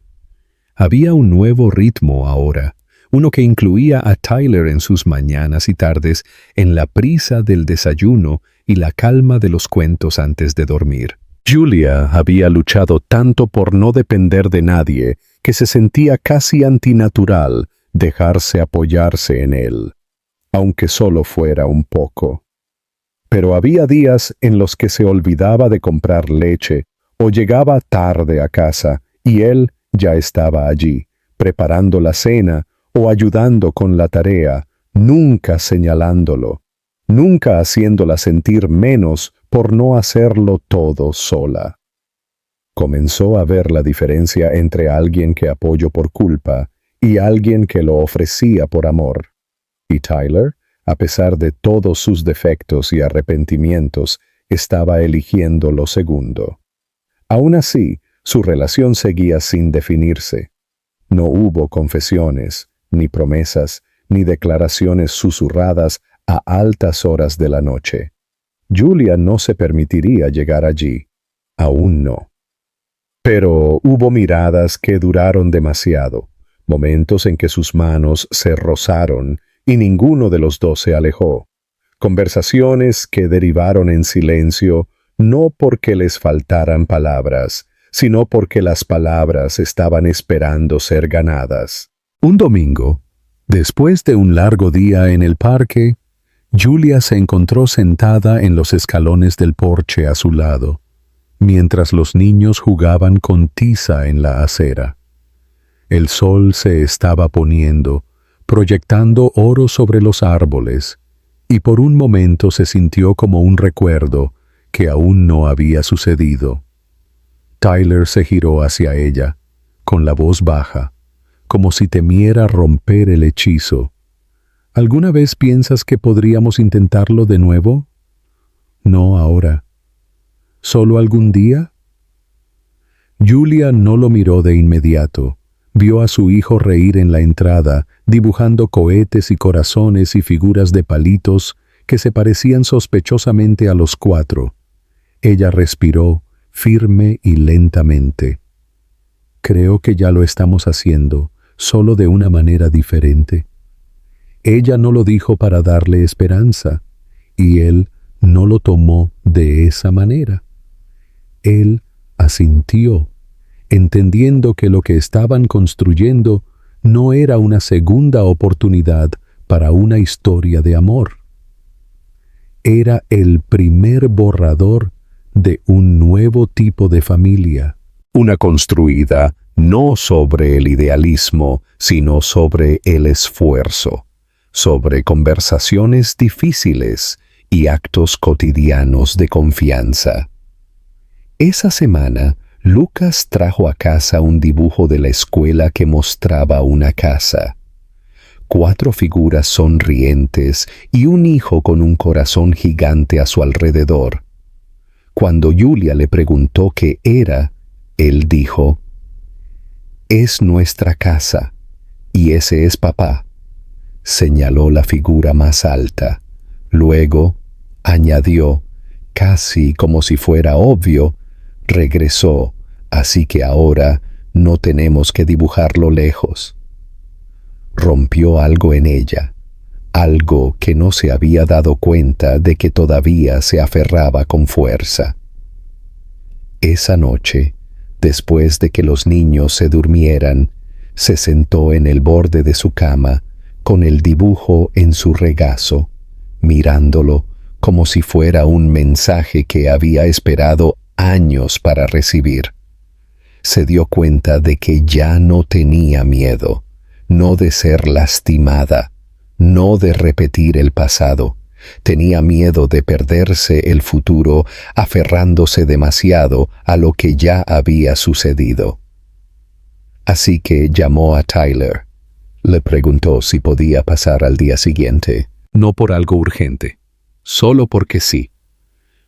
Había un nuevo ritmo ahora, uno que incluía a Tyler en sus mañanas y tardes, en la prisa del desayuno y la calma de los cuentos antes de dormir. Julia había luchado tanto por no depender de nadie que se sentía casi antinatural dejarse apoyarse en él, aunque solo fuera un poco. Pero había días en los que se olvidaba de comprar leche o llegaba tarde a casa y él ya estaba allí, preparando la cena o ayudando con la tarea, nunca señalándolo, nunca haciéndola sentir menos por no hacerlo todo sola. Comenzó a ver la diferencia entre alguien que apoyó por culpa y alguien que lo ofrecía por amor. Y Tyler, a pesar de todos sus defectos y arrepentimientos, estaba eligiendo lo segundo. Aún así, su relación seguía sin definirse. No hubo confesiones, ni promesas, ni declaraciones susurradas a altas horas de la noche. Julia no se permitiría llegar allí. Aún no. Pero hubo miradas que duraron demasiado, momentos en que sus manos se rozaron y ninguno de los dos se alejó. Conversaciones que derivaron en silencio no porque les faltaran palabras, sino porque las palabras estaban esperando ser ganadas. Un domingo, después de un largo día en el parque, Julia se encontró sentada en los escalones del porche a su lado, mientras los niños jugaban con tiza en la acera. El sol se estaba poniendo, proyectando oro sobre los árboles, y por un momento se sintió como un recuerdo que aún no había sucedido. Tyler se giró hacia ella, con la voz baja, como si temiera romper el hechizo. ¿Alguna vez piensas que podríamos intentarlo de nuevo? No ahora. ¿Solo algún día? Julia no lo miró de inmediato. Vio a su hijo reír en la entrada, dibujando cohetes y corazones y figuras de palitos que se parecían sospechosamente a los cuatro. Ella respiró, firme y lentamente. Creo que ya lo estamos haciendo, solo de una manera diferente. Ella no lo dijo para darle esperanza, y él no lo tomó de esa manera. Él asintió, entendiendo que lo que estaban construyendo no era una segunda oportunidad para una historia de amor. Era el primer borrador de un nuevo tipo de familia, una construida no sobre el idealismo, sino sobre el esfuerzo, sobre conversaciones difíciles y actos cotidianos de confianza. Esa semana, Lucas trajo a casa un dibujo de la escuela que mostraba una casa. 4 figuras sonrientes y un hijo con un corazón gigante a su alrededor. Cuando Julia le preguntó qué era, él dijo: «Es nuestra casa, y ese es papá». Señaló la figura más alta. Luego, añadió, casi como si fuera obvio, regresó, así que ahora no tenemos que dibujarlo lejos. Rompió algo en ella, algo que no se había dado cuenta de que todavía se aferraba con fuerza. Esa noche, después de que los niños se durmieran, se sentó en el borde de su cama, con el dibujo en su regazo, mirándolo como si fuera un mensaje que había esperado años para recibir. Se dio cuenta de que ya no tenía miedo, no de ser lastimada, no de repetir el pasado, Tenía miedo de perderse el futuro aferrándose demasiado a lo que ya había sucedido. Así que llamó a Tyler. Le preguntó si podía pasar al día siguiente. No por algo urgente, solo porque sí.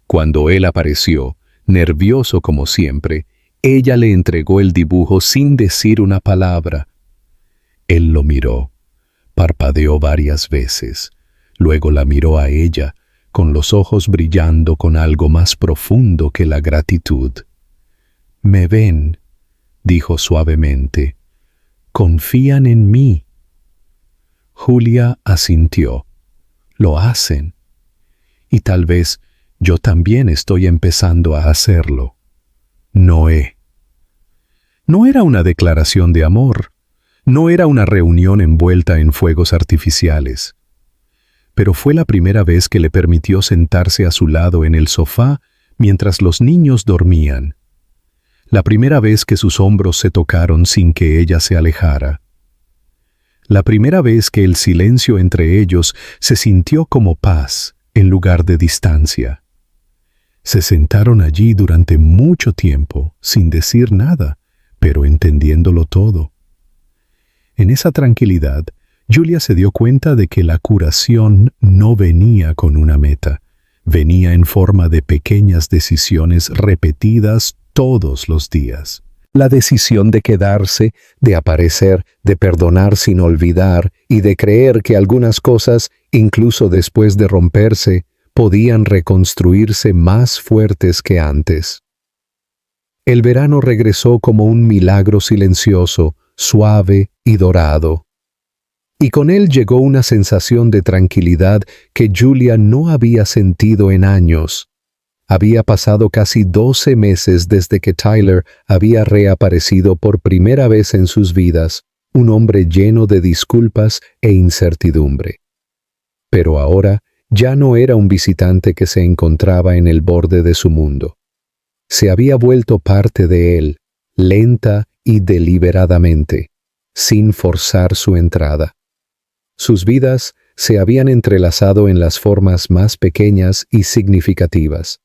Cuando él apareció, nervioso como siempre, ella le entregó el dibujo sin decir una palabra. Él lo miró, parpadeó varias veces, luego la miró a ella, con los ojos brillando con algo más profundo que la gratitud. «¿Me ven?», dijo suavemente. «¿Confían en mí?». Julia asintió. «Lo hacen. Y tal vez yo también estoy empezando a hacerlo». Noé. No era una declaración de amor, no era una reunión envuelta en fuegos artificiales, pero fue la primera vez que le permitió sentarse a su lado en el sofá mientras los niños dormían. La primera vez que sus hombros se tocaron sin que ella se alejara. La primera vez que el silencio entre ellos se sintió como paz en lugar de distancia. Se sentaron allí durante mucho tiempo, sin decir nada, pero entendiéndolo todo. En esa tranquilidad, Julia se dio cuenta de que la curación no venía con una meta, venía en forma de pequeñas decisiones repetidas todos los días. La decisión de quedarse, de aparecer, de perdonar sin olvidar y de creer que algunas cosas, incluso después de romperse, podían reconstruirse más fuertes que antes. El verano regresó como un milagro silencioso, suave y dorado. Y con él llegó una sensación de tranquilidad que Julia no había sentido en años. Había pasado casi 12 meses desde que Tyler había reaparecido por primera vez en sus vidas, un hombre lleno de disculpas e incertidumbre. Pero ahora ya no era un visitante que se encontraba en el borde de su mundo. Se había vuelto parte de él, lenta y deliberadamente, sin forzar su entrada. Sus vidas se habían entrelazado en las formas más pequeñas y significativas.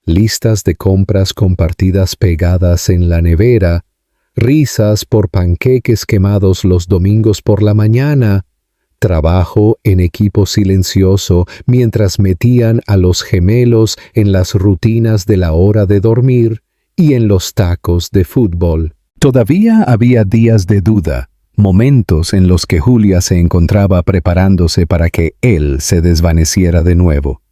Listas de compras compartidas pegadas en la nevera, risas por panqueques quemados los domingos por la mañana, trabajo en equipo silencioso mientras metían a los gemelos en las rutinas de la hora de dormir y en los tacos de fútbol. Todavía había días de duda, momentos en los que Julia se encontraba preparándose para que él se desvaneciera de nuevo.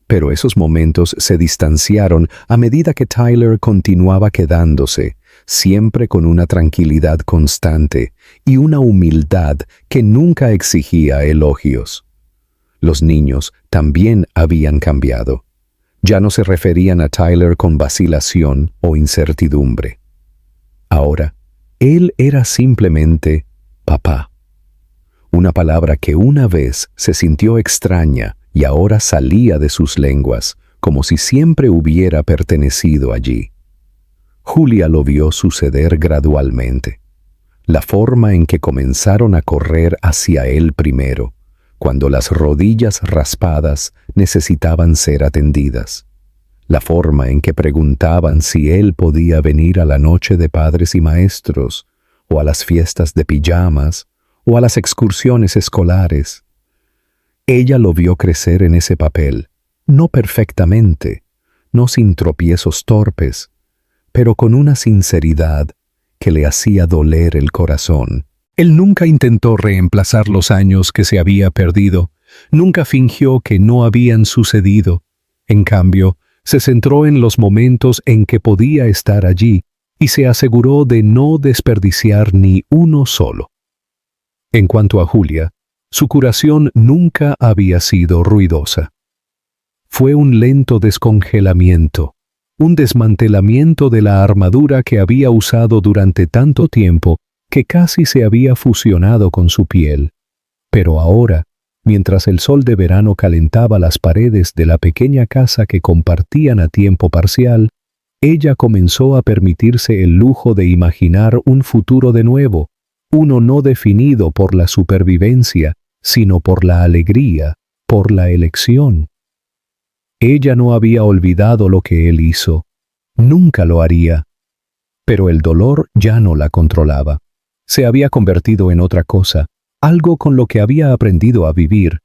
Pero esos momentos se distanciaron a medida que Tyler continuaba quedándose, siempre con una tranquilidad constante y una humildad que nunca exigía elogios. Los niños también habían cambiado. Ya no se referían a Tyler con vacilación o incertidumbre. Ahora, él era simplemente papá. Una palabra que una vez se sintió extraña y ahora salía de sus lenguas, como si siempre hubiera pertenecido allí. Julia lo vio suceder gradualmente. La forma en que comenzaron a correr hacia él primero, cuando las rodillas raspadas necesitaban ser atendidas. La forma en que preguntaban si él podía venir a la noche de padres y maestros, o a las fiestas de pijamas, o a las excursiones escolares. Ella lo vio crecer en ese papel, no perfectamente, no sin tropiezos torpes, pero con una sinceridad que le hacía doler el corazón. Él nunca intentó reemplazar los años que se había perdido, nunca fingió que no habían sucedido. En cambio, se centró en los momentos en que podía estar allí y se aseguró de no desperdiciar ni uno solo. En cuanto a Julia, su curación nunca había sido ruidosa. Fue un lento descongelamiento, un desmantelamiento de la armadura que había usado durante tanto tiempo que casi se había fusionado con su piel. Pero ahora, mientras el sol de verano calentaba las paredes de la pequeña casa que compartían a tiempo parcial, ella comenzó a permitirse el lujo de imaginar un futuro de nuevo, uno no definido por la supervivencia, sino por la alegría, por la elección. Ella no había olvidado lo que él hizo, nunca lo haría, pero el dolor ya no la controlaba. Se había convertido en otra cosa, algo con lo que había aprendido a vivir,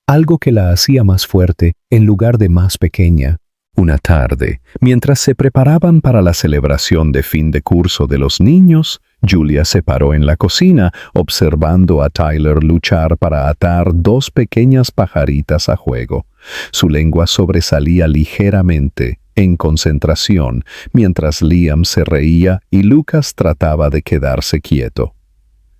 algo que la hacía más fuerte en lugar de más pequeña. Una tarde, mientras se preparaban para la celebración de fin de curso de los niños, Julia se paró en la cocina, observando a Tyler luchar para atar dos pequeñas pajaritas a juego. Su lengua sobresalía ligeramente, en concentración, mientras Liam se reía y Lucas trataba de quedarse quieto.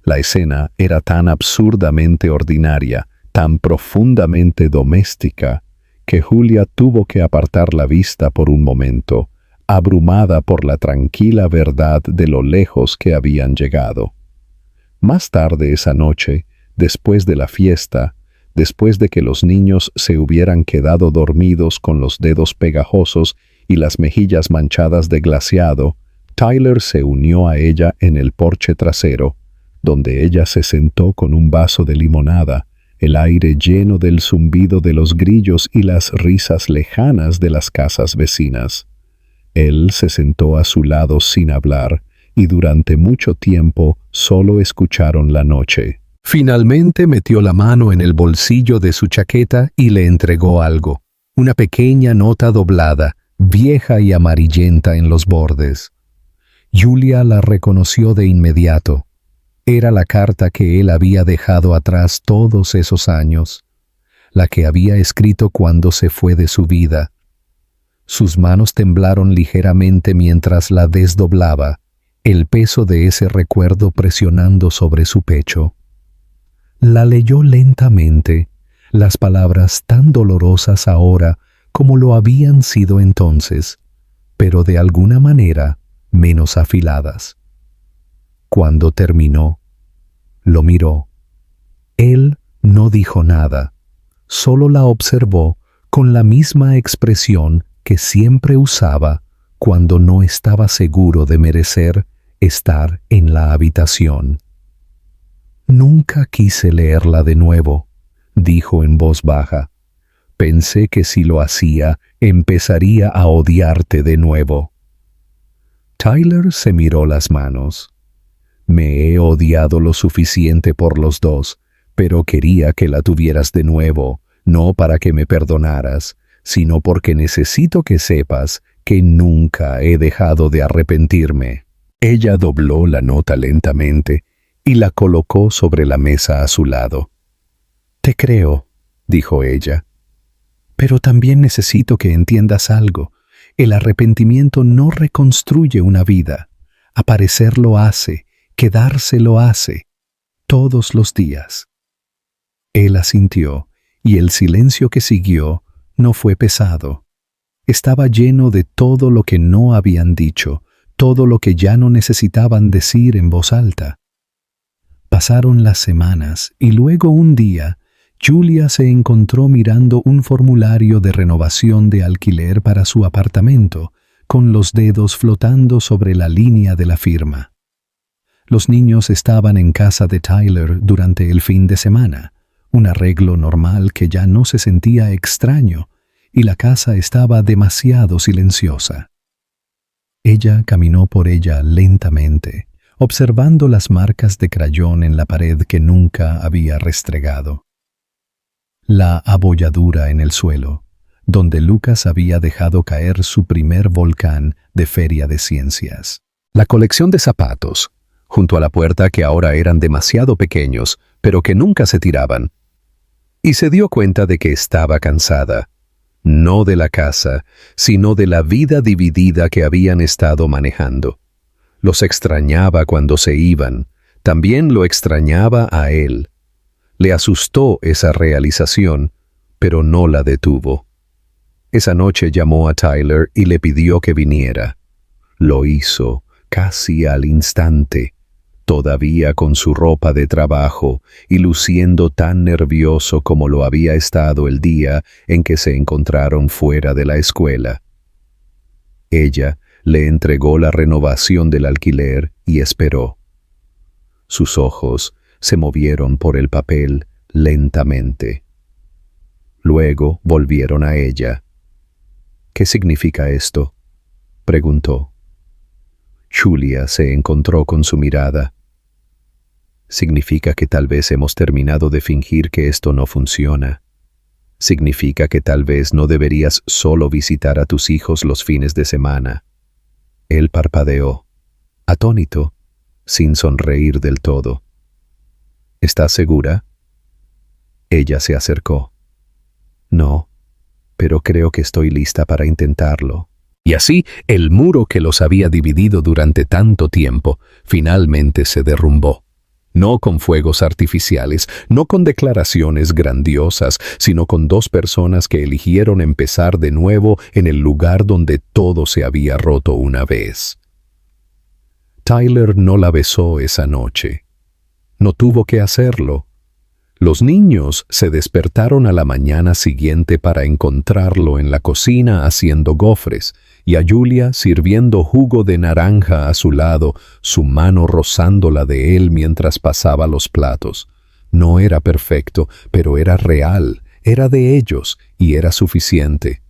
La escena era tan absurdamente ordinaria, tan profundamente doméstica, que Julia tuvo que apartar la vista por un momento, abrumada por la tranquila verdad de lo lejos que habían llegado. Más tarde esa noche, después de la fiesta, después de que los niños se hubieran quedado dormidos con los dedos pegajosos y las mejillas manchadas de glaseado, Tyler se unió a ella en el porche trasero, donde ella se sentó con un vaso de limonada, el aire lleno del zumbido de los grillos y las risas lejanas de las casas vecinas. Él se sentó a su lado sin hablar, y durante mucho tiempo solo escucharon la noche. Finalmente metió la mano en el bolsillo de su chaqueta y le entregó algo, una pequeña nota doblada, vieja y amarillenta en los bordes. Julia la reconoció de inmediato. Era la carta que él había dejado atrás todos esos años, la que había escrito cuando se fue de su vida. Sus manos temblaron ligeramente mientras la desdoblaba, el peso de ese recuerdo presionando sobre su pecho. La leyó lentamente, las palabras tan dolorosas ahora como lo habían sido entonces, pero de alguna manera menos afiladas. Cuando terminó, lo miró. Él no dijo nada, solo la observó con la misma expresión que siempre usaba cuando no estaba seguro de merecer estar en la habitación. «Nunca quise leerla de nuevo», dijo en voz baja. «Pensé que si lo hacía, empezaría a odiarte de nuevo». Tyler se miró las manos. «Me he odiado lo suficiente por los dos, pero quería que la tuvieras de nuevo, no para que me perdonaras, sino porque necesito que sepas que nunca he dejado de arrepentirme». Ella dobló la nota lentamente y la colocó sobre la mesa a su lado. «Te creo», dijo ella, «pero también necesito que entiendas algo. El arrepentimiento no reconstruye una vida. Aparecer lo hace, quedarse lo hace, todos los días». Él asintió, y el silencio que siguió no fue pesado. Estaba lleno de todo lo que no habían dicho, todo lo que ya no necesitaban decir en voz alta. Pasaron las semanas y luego un día, Julia se encontró mirando un formulario de renovación de alquiler para su apartamento, con los dedos flotando sobre la línea de la firma. Los niños estaban en casa de Tyler durante el fin de semana, un arreglo normal que ya no se sentía extraño, y la casa estaba demasiado silenciosa. Ella caminó por ella lentamente, observando las marcas de crayón en la pared que nunca había restregado. La abolladura en el suelo, donde Lucas había dejado caer su primer volcán de feria de ciencias. La colección de zapatos, junto a la puerta que ahora eran demasiado pequeños, pero que nunca se tiraban. Y se dio cuenta de que estaba cansada, no de la casa, sino de la vida dividida que habían estado manejando. Los extrañaba cuando se iban, también lo extrañaba a él. Le asustó esa realización, pero no la detuvo. Esa noche llamó a Tyler y le pidió que viniera. Lo hizo, casi al instante, todavía con su ropa de trabajo y luciendo tan nervioso como lo había estado el día en que se encontraron fuera de la escuela. Ella le entregó la renovación del alquiler y esperó. Sus ojos se movieron por el papel lentamente. Luego volvieron a ella. «¿Qué significa esto?», preguntó. Julia se encontró con su mirada. «Significa que tal vez hemos terminado de fingir que esto no funciona. Significa que tal vez no deberías solo visitar a tus hijos los fines de semana». Él parpadeó, atónito, sin sonreír del todo. «¿Estás segura?». Ella se acercó. «No, pero creo que estoy lista para intentarlo». Y así, el muro que los había dividido durante tanto tiempo, finalmente se derrumbó. No con fuegos artificiales, no con declaraciones grandiosas, sino con dos personas que eligieron empezar de nuevo en el lugar donde todo se había roto una vez. Tyler no la besó esa noche. No tuvo que hacerlo. Los niños se despertaron a la mañana siguiente para encontrarlo en la cocina haciendo gofres y a Julia sirviendo jugo de naranja a su lado, su mano rozando la de él mientras pasaba los platos. No era perfecto, pero era real, era de ellos y era suficiente.